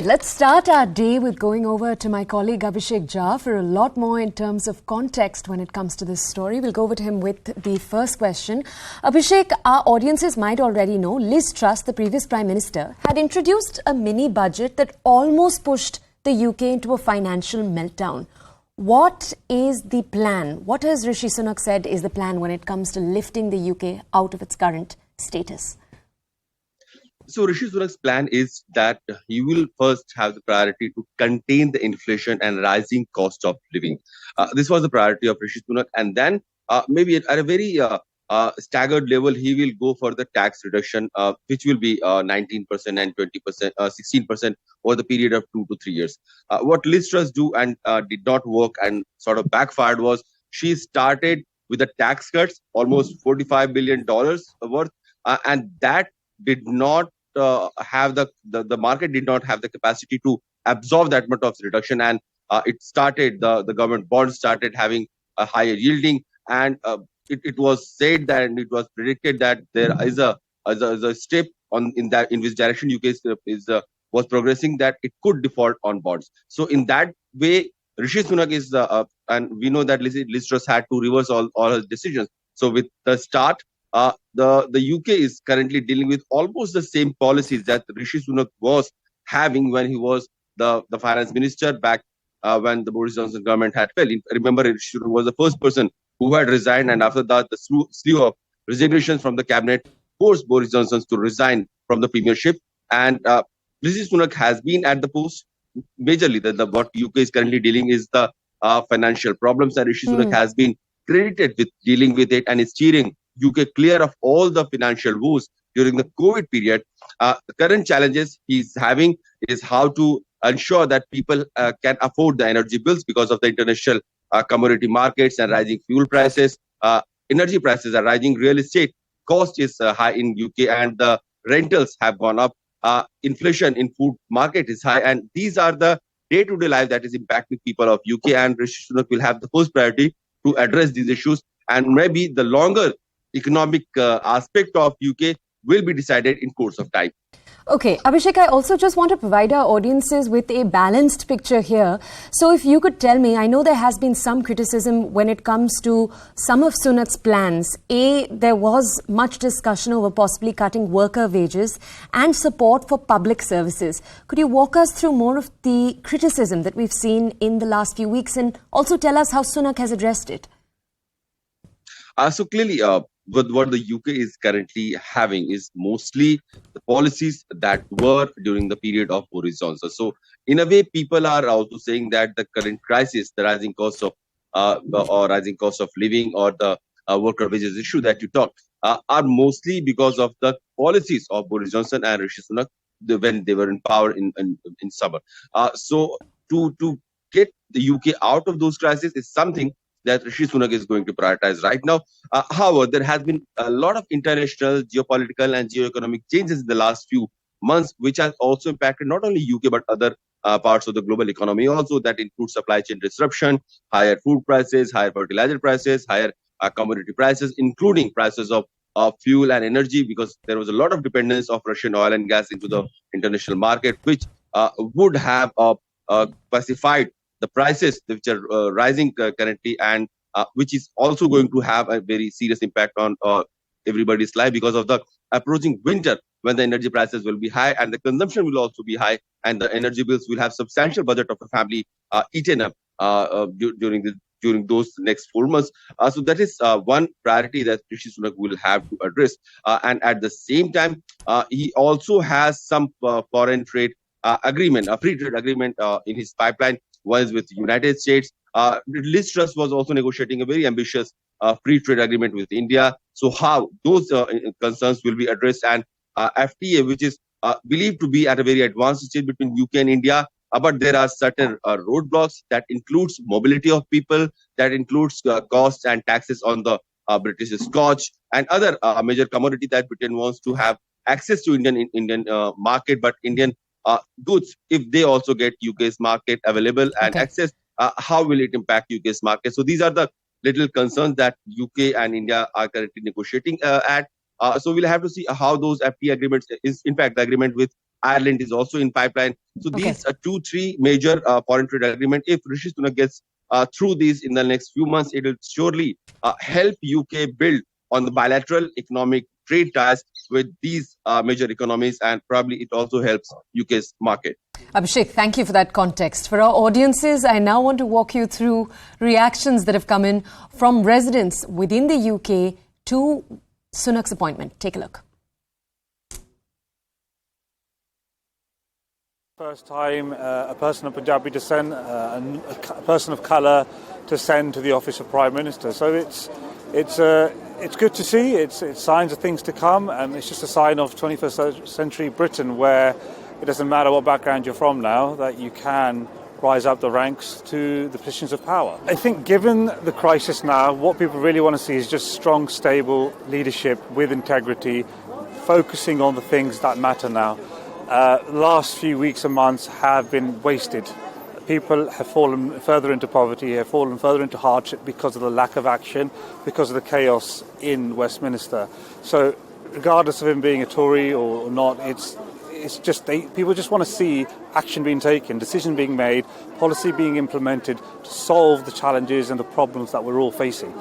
Let's start our day with going over to my colleague Abhishek Jha for a lot more in terms of context when it comes to this story. We'll go over to him with the first question. Abhishek, our audiences might already know Liz Truss, the previous Prime Minister, had introduced a mini budget that almost pushed the UK into a financial meltdown. What is the plan? What has Rishi Sunak said is the plan when it comes to lifting the UK out of its current status? So Rishi Sunak's plan is that he will first have the priority to contain the inflation and rising cost of living. This was the priority of Rishi Sunak, and then maybe at a very staggered level, he will go for the tax reduction, which will be 19% and 20%, 16% over the period of 2 to 3 years. What Liz Truss do and did not work and sort of backfired was she started with the tax cuts, almost $45 billion worth, and that did not have the market did not have the capacity to absorb that much of reduction, and it started the government bonds started having a higher yielding, and it was said that, and it was predicted that there is a step in which direction UK was progressing, that it could default on bonds. So in that way, Rishi Sunak is and we know that Liz Truss had to reverse all his decisions. So with the start, the UK is currently dealing with almost the same policies that Rishi Sunak was having when he was the finance minister back when the Boris Johnson government had fell. Remember, Rishi Sunak was the first person who had resigned, and after that, the slew of resignations from the cabinet forced Boris Johnson to resign from the premiership. And Rishi Sunak has been at the post. Majorly, what UK is currently dealing is the financial problems, and Rishi Sunak has been credited with dealing with it and is steering UK clear of all the financial woes during the COVID period. The current challenges he's having is how to ensure that people can afford the energy bills because of the international commodity markets and rising fuel prices. Energy prices are rising. Real estate cost is high in UK, and the rentals have gone up. Inflation in food market is high, and these are the day-to-day life that is impacting people of UK. And Rishi Sunak will have the first priority to address these issues, and maybe the longer economic aspect of UK will be decided in course of time. Okay, Abhishek, I also just want to provide our audiences with a balanced picture here. So if you could tell me, I know there has been some criticism when it comes to some of Sunak's plans. There was much discussion over possibly cutting worker wages and support for public services. Could you walk us through more of the criticism that we've seen in the last few weeks, and also tell us how Sunak has addressed it? So clearly, what the UK is currently having is mostly the policies that were during the period of Boris Johnson. So in a way, people are also saying that the current crisis, the rising cost of rising cost of living, or the worker wages issue that you talked, are mostly because of the policies of Boris Johnson and Rishi Sunak when they were in power in summer. So to get the UK out of those crises is something that Rishi Sunak is going to prioritize right now. However, there has been a lot of international, geopolitical and geoeconomic changes in the last few months, which has also impacted not only UK but other parts of the global economy also. That includes supply chain disruption, higher food prices, higher fertilizer prices, higher commodity prices, including prices of fuel and energy, because there was a lot of dependence of Russian oil and gas into the international market, which would have pacified the prices which are rising currently, and which is also going to have a very serious impact on everybody's life because of the approaching winter, when the energy prices will be high and the consumption will also be high, and the energy bills will have substantial budget of a family eaten up during those next 4 months. So that is one priority that Rishi Sunak will have to address. And at the same time, he also has some foreign trade agreement, a free trade agreement in his pipeline. One is with the United States. Liz Truss was also negotiating a very ambitious free trade agreement with India. So how those concerns will be addressed, and FTA, which is believed to be at a very advanced stage between UK and India, but there are certain roadblocks that includes mobility of people, that includes costs and taxes on the British Scotch and other major commodity that Britain wants to have access to Indian market, but Indian goods, if they also get UK's market available and access, how will it impact UK's market? So these are the little concerns that UK and India are currently negotiating at. So we'll have to see how those FTA agreements, in fact, the agreement with Ireland is also in pipeline. So Okay. these 2-3 major foreign trade agreement, if Rishi Sunak gets through these in the next few months, it will surely help UK build on the bilateral economic trade ties with these major economies, and probably it also helps UK's market. Abhishek, thank you for that context. For our audiences, I now want to walk you through reactions that have come in from residents within the UK to Sunak's appointment. Take a look. First time a person of Punjabi descent, and a person of colour to send to the office of Prime Minister. So it's good to see. It's signs of things to come, and it's just a sign of 21st century Britain, where it doesn't matter what background you're from now, that you can rise up the ranks to the positions of power. I think given the crisis now, what people really want to see is just strong, stable leadership with integrity, focusing on the things that matter now. The last few weeks and months have been wasted. People have fallen further into poverty, have fallen further into hardship because of the lack of action, because of the chaos in Westminster. So regardless of him being a Tory or not, it's just people just want to see action being taken, decision being made, policy being implemented to solve the challenges and the problems that we're all facing.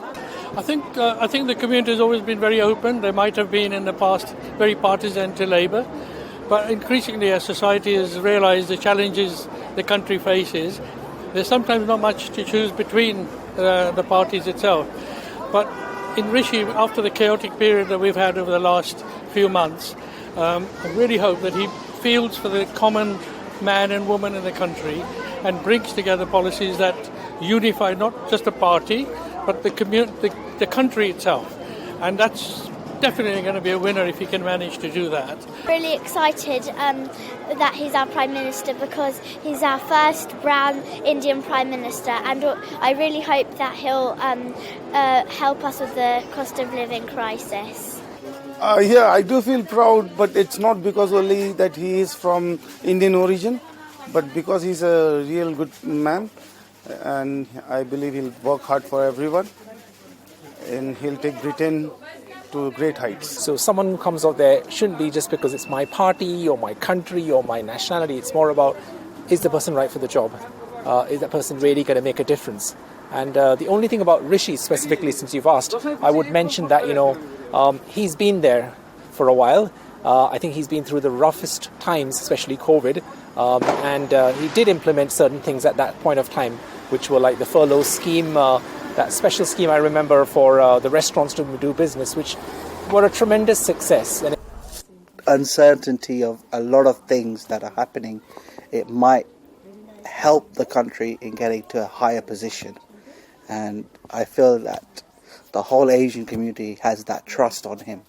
I think the community has always been very open. They might have been in the past very partisan to Labour, but increasingly as society has realised the challenges the country faces, there's sometimes not much to choose between the parties itself. But in Rishi, after the chaotic period that we've had over the last few months, I really hope that he feels for the common man and woman in the country and brings together policies that unify not just the party, but the country itself. And that's definitely going to be a winner if he can manage to do that. Really excited that he's our Prime Minister, because he's our first brown Indian Prime Minister, and I really hope that he'll help us with the cost of living crisis. Yeah, I do feel proud, but it's not because only that he is from Indian origin, but because he's a real good man, and I believe he'll work hard for everyone, and he'll take Britain to great heights. So someone who comes out there shouldn't be just because it's my party or my country or my nationality. It's more about, is the person right for the job? Is that person really going to make a difference? And the only thing about Rishi specifically, since you've asked, I would mention that, he's been there for a while. I think he's been through the roughest times, especially COVID. And he did implement certain things at that point of time, which were like the furlough scheme, that special scheme I remember for the restaurants to do business, which were a tremendous success. And uncertainty of a lot of things that are happening, it might help the country in getting to a higher position. And I feel that the whole Asian community has that trust on him.